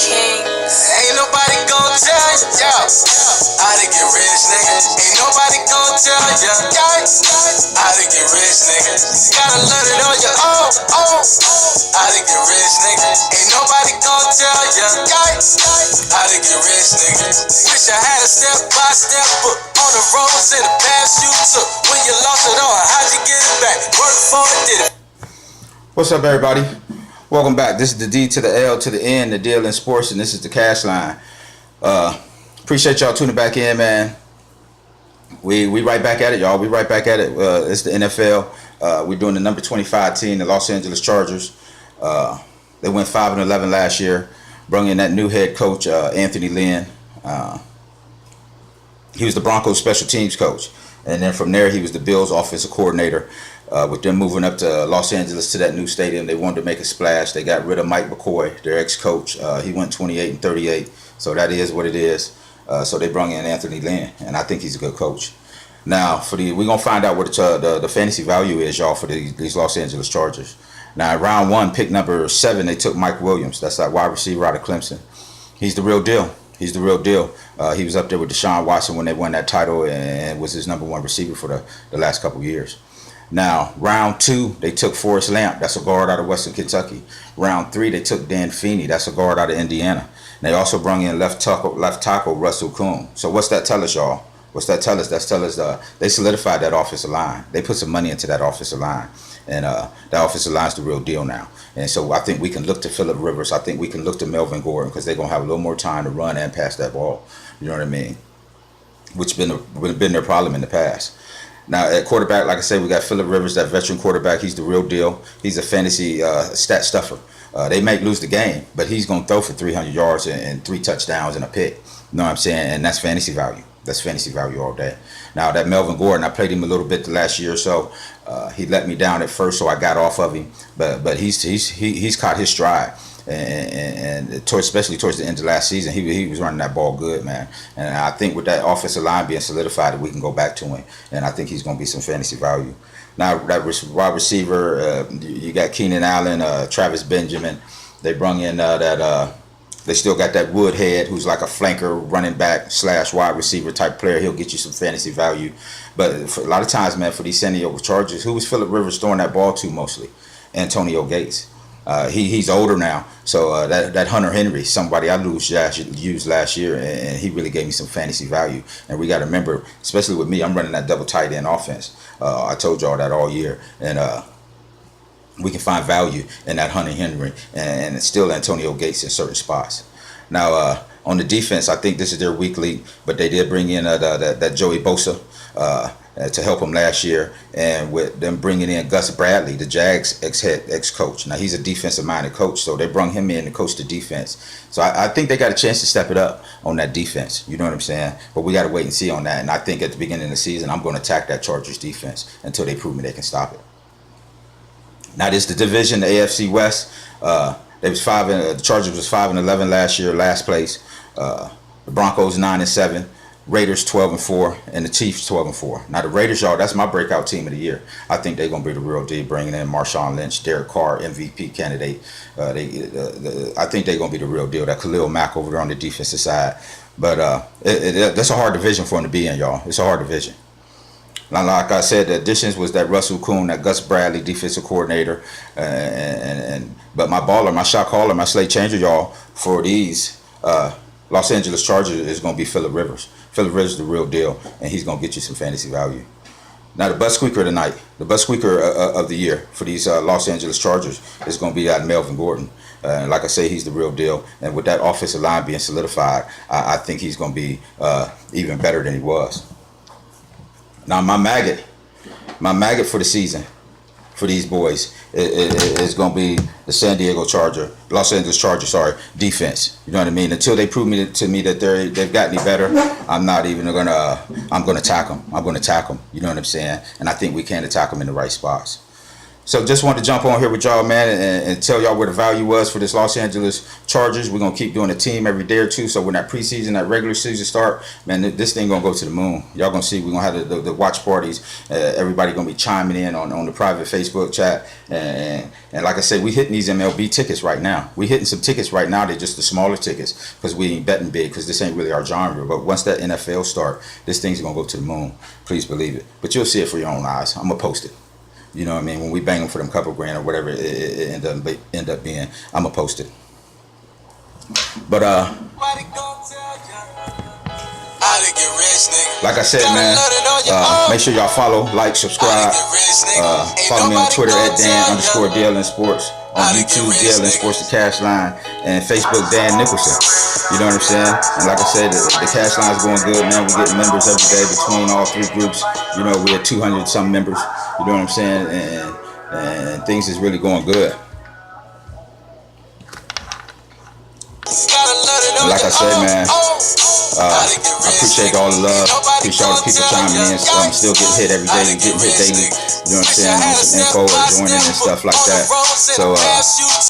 Ain't nobody gon' tell ya how to get rich, nigga. Ain't nobody gon' tell ya how to get rich, nigga. You gotta learn it on your own. How to get rich, nigga. Ain't nobody gon' tell ya how to get rich, nigga. Wish I had a step-by-step book on the roads in the past you took. When you lost it all, how'd you get it back? Work for it, did it. What's up, everybody? Welcome back. This is the D to the L to the N, the deal in sports, and this is the cash line. Appreciate y'all tuning back in, man. We right back at it, y'all. We right back at it. It's the NFL. We're doing the number 25 team, the Los Angeles Chargers. They went 5-11 last year. Brought in that new head coach, Anthony Lynn. He was the Broncos special teams coach. And then from there, he was the Bills offensive coordinator. With them moving up to Los Angeles to that new stadium, they wanted to make a splash. They got rid of Mike McCoy, their ex-coach. He went 28-38, so that is what it is. So they brought in Anthony Lynn, and I think he's a good coach. Now, we're gonna find out what the fantasy value is, y'all, for these Los Angeles Chargers. Now, round one, pick number 7, they took Mike Williams. That's that wide receiver out of Clemson. He's the real deal. He's the real deal. He was up there with Deshaun Watson when they won that title and was his number 1 receiver for the last couple of years. Now, round 2, they took Forrest Lamp. That's a guard out of Western Kentucky. Round 3, they took Dan Feeney. That's a guard out of Indiana. And they also brought in left tackle Russell Kuhn. So what's that tell us, y'all? What's that tell us? That tell us they solidified that offensive line. They put some money into that offensive line. And that offensive line's the real deal now. And so I think we can look to Phillip Rivers. I think we can look to Melvin Gordon because they're going to have a little more time to run and pass that ball. You know what I mean? Which been their problem in the past. Now, at quarterback, like I said, we got Phillip Rivers, that veteran quarterback. He's the real deal. He's a fantasy stat stuffer. They might lose the game, but he's going to throw for 300 yards and 3 touchdowns and a pick. You know what I'm saying? And that's fantasy value. That's fantasy value all day. Now, that Melvin Gordon, I played him a little bit the last year or so. He let me down at first, so I got off of him. But he's caught his stride. And especially towards the end of last season, he was running that ball good, man. And I think with that offensive line being solidified, we can go back to him. And I think he's going to be some fantasy value. Now, that wide receiver, you got Keenan Allen, Travis Benjamin. They brung in they still got that Woodhead, who's like a flanker, running back / wide receiver type player. He'll get you some fantasy value. But for a lot of times, man, for these San Diego Chargers, who was Phillip Rivers throwing that ball to mostly? Antonio Gates. He's older now, so that Hunter Henry, somebody I used last year, and he really gave me some fantasy value. And we got to remember, especially with me, I'm running that double tight end offense. I told y'all that all year, and we can find value in that Hunter Henry and still Antonio Gates in certain spots. Now, on the defense, I think this is their weak link, but they did bring in that Joey Bosa to help him last year, and with them bringing in Gus Bradley, the Jags ex-coach. Now, he's a defensive-minded coach, so they brought him in to coach the defense. So I think they got a chance to step it up on that defense. You know what I'm saying? But we got to wait and see on that. And I think at the beginning of the season, I'm going to attack that Chargers defense until they prove me they can stop it. Now, this is the division, the AFC West. The Chargers was 5-11 last year, last place. The Broncos 9-7. Raiders 12-4, and the Chiefs 12-4. Now the Raiders, y'all, that's my breakout team of the year. I think they're gonna be the real deal, bringing in Marshawn Lynch, Derek Carr, MVP candidate. I think they're gonna be the real deal. That Khalil Mack over there on the defensive side, but that's a hard division for them to be in, y'all. It's a hard division. Now, like I said, the additions was that Russell Kuhn, that Gus Bradley, defensive coordinator, but my baller, my shot caller, my slate changer, y'all, for these Los Angeles Chargers is gonna be Phillip Rivers. Phillip Rivers is the real deal, and he's going to get you some fantasy value. Now, the butt squeaker tonight, the butt squeaker of the year for these Los Angeles Chargers is going to be that Melvin Gordon. Like I say, he's the real deal. And with that offensive line being solidified, I think he's going to be even better than he was. Now, my maggot for the season, for these boys, is going to be the Los Angeles Chargers, defense. You know what I mean? Until they prove to me that they've got any better, I'm going to attack them. I'm going to attack them. You know what I'm saying? And I think we can attack them in the right spots. So just wanted to jump on here with y'all, man, and tell y'all where the value was for this Los Angeles Chargers. We're gonna keep doing a team every day or two. So when that preseason, that regular season start, man, this thing gonna go to the moon. Y'all gonna see. We're gonna have the watch parties. Everybody gonna be chiming in on the private Facebook chat. And like I said, we hitting these MLB tickets right now. We hitting some tickets right now. They're just the smaller tickets because we ain't betting big because this ain't really our genre. But once that NFL start, this thing's gonna go to the moon. Please believe it. But you'll see it for your own eyes. I'm gonna post it. You know what I mean? When we bang them for them couple grand or whatever it end up being, I'm gonna post it. But like I said, man, make sure y'all follow, like, subscribe. Follow me on Twitter at Dan_DLN Sports. On YouTube, DLN Sports The Cash Line, and Facebook, Dan Nicholson. You know what I'm saying? And like I said, the cash line's going good, man. We get members every day between all three groups. You know, we're at 200 some members. You know what I'm saying? And things is really going good. And like I said, man, I appreciate all the love. Appreciate all the people chiming in. I'm still getting hit every day. Getting hit daily. You know what I'm saying? On some info or joining and stuff like that. So